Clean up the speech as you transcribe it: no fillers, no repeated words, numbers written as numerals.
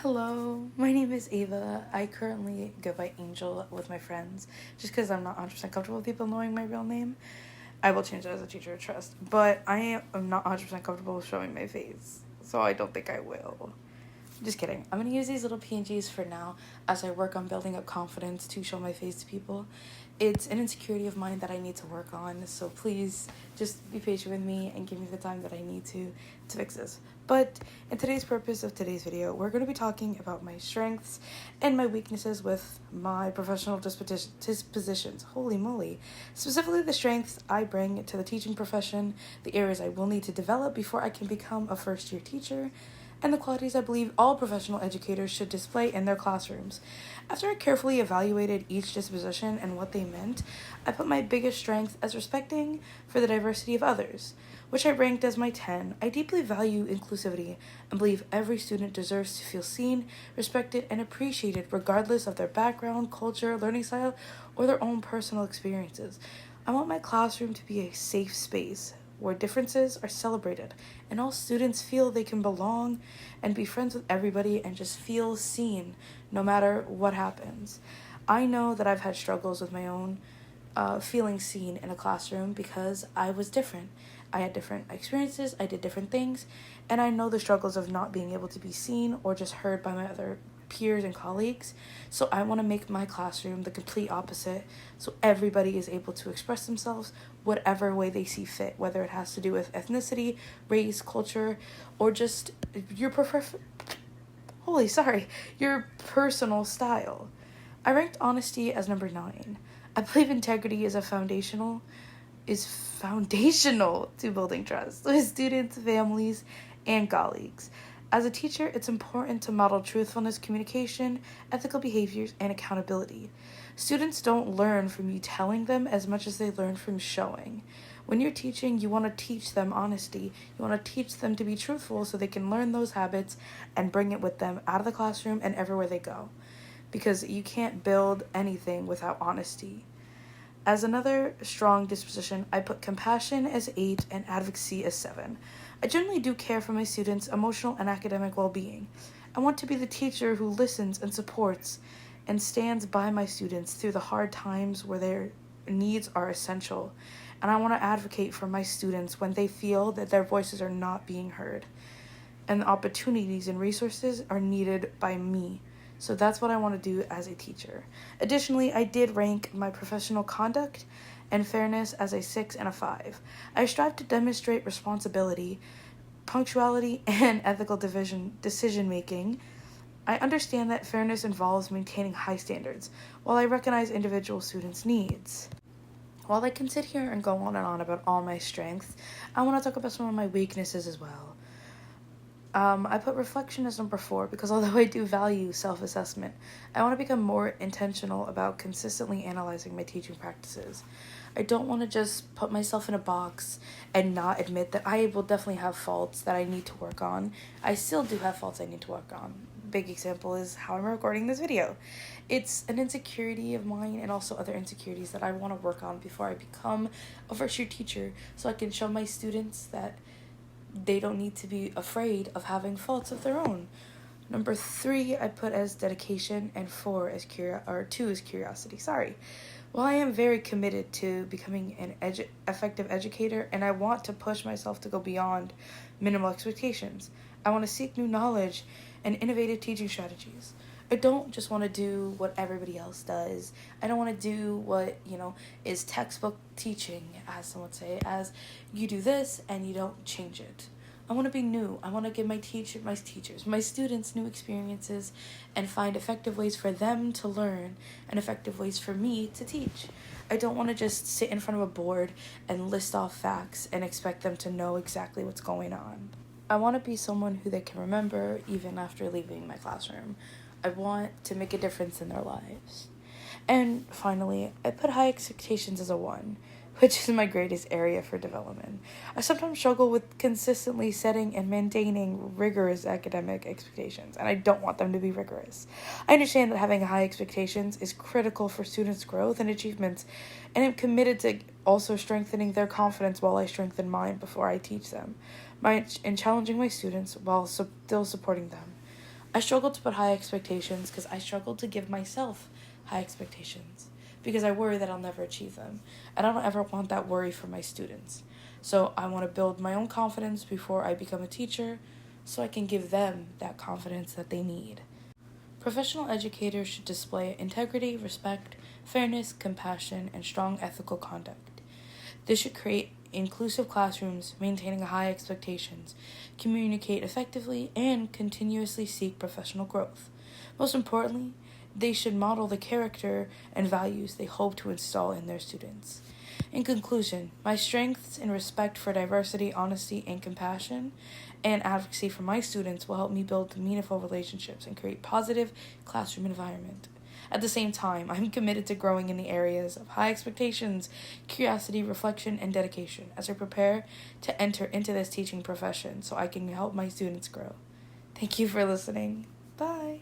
Hello, my name is Ava. I currently go by Angel with my friends just because I'm not 100% comfortable with people knowing my real name. I will change that as a teacher of trust, but I am not 100% comfortable with showing my face, so I don't think I will. Just kidding. I'm going to use these little PNGs for now as I work on building up confidence to show my face to people. It's an insecurity of mine that I need to work on, so please just be patient with me and give me the time that I need to fix this. But in today's purpose of today's video, we're going to be talking about my strengths and my weaknesses with my professional dispositions. Holy moly. Specifically the strengths I bring to the teaching profession, the areas I will need to develop before I can become a first-year teacher, and the qualities I believe all professional educators should display in their classrooms. After I carefully evaluated each disposition and what they meant, I put my biggest strength as respecting for the diversity of others, which I ranked as my 10. I deeply value inclusivity and believe every student deserves to feel seen, respected, and appreciated regardless of their background, culture, learning style, or their own personal experiences. I want my classroom to be a safe space where differences are celebrated and all students feel they can belong and be friends with everybody and just feel seen no matter what happens. I know that I've had struggles with my own feeling seen in a classroom because I was different. I had different experiences, I did different things, and I know the struggles of not being able to be seen or just heard by my other peers and colleagues. So I want to make my classroom the complete opposite so everybody is able to express themselves whatever way they see fit, whether it has to do with ethnicity, race, culture, or just your your personal style. I ranked honesty as number 9. I believe integrity is foundational to building trust with students, families, and colleagues. As a teacher, it's important to model truthfulness, communication, ethical behaviors, and accountability. Students don't learn from you telling them as much as they learn from showing. When you're teaching, you want to teach them honesty. You want to teach them to be truthful so they can learn those habits and bring it with them out of the classroom and everywhere they go. Because you can't build anything without honesty. As another strong disposition, I put compassion as 8 and advocacy as 7. I generally do care for my students' emotional and academic well-being. I want to be the teacher who listens and supports and stands by my students through the hard times where their needs are essential. And I want to advocate for my students when they feel that their voices are not being heard and the opportunities and resources are needed by me. So that's what I want to do as a teacher. Additionally, I did rank my professional conduct and fairness as a 6 and a 5. I strive to demonstrate responsibility, punctuality, and ethical decision-making. I understand that fairness involves maintaining high standards, while I recognize individual students' needs. While I can sit here and go on and on about all my strengths, I want to talk about some of my weaknesses as well. I put reflection as number 4 because although I do value self-assessment, I want to become more intentional about consistently analyzing my teaching practices. I don't want to just put myself in a box and not admit that I will definitely have faults that I need to work on. I still do have faults I need to work on. Big example is how I'm recording this video. It's an insecurity of mine and also other insecurities that I want to work on before I become a first-year teacher so I can show my students that they don't need to be afraid of having faults of their own. Number 3 I put as dedication and 2 as curiosity. While I am very committed to becoming an effective educator and I want to push myself to go beyond minimal expectations, I want to seek new knowledge and innovative teaching strategies. I don't just want to do what everybody else does. I don't want to do what, is textbook teaching, as some would say, as you do this and you don't change it. I want to be new. I want to give my students new experiences and find effective ways for them to learn and effective ways for me to teach. I don't want to just sit in front of a board and list off facts and expect them to know exactly what's going on. I want to be someone who they can remember even after leaving my classroom. I want to make a difference in their lives. And finally, I put high expectations as a 1, which is my greatest area for development. I sometimes struggle with consistently setting and maintaining rigorous academic expectations, and I don't want them to be rigorous. I understand that having high expectations is critical for students' growth and achievements, and I'm committed to also strengthening their confidence while I strengthen mine before I teach them, and challenging my students while still supporting them. I struggle to put high expectations because I struggle to give myself high expectations because I worry that I'll never achieve them. And I don't ever want that worry for my students. So I want to build my own confidence before I become a teacher so I can give them that confidence that they need. Professional educators should display integrity, respect, fairness, compassion, and strong ethical conduct. This should create inclusive classrooms, maintaining high expectations, communicate effectively, and continuously seek professional growth. Most importantly, they should model the character and values they hope to install in their students. In conclusion, my strengths in respect for diversity, honesty, and compassion, and advocacy for my students will help me build meaningful relationships and create positive classroom environment. At the same time, I'm committed to growing in the areas of high expectations, curiosity, reflection, and dedication as I prepare to enter into this teaching profession so I can help my students grow. Thank you for listening. Bye.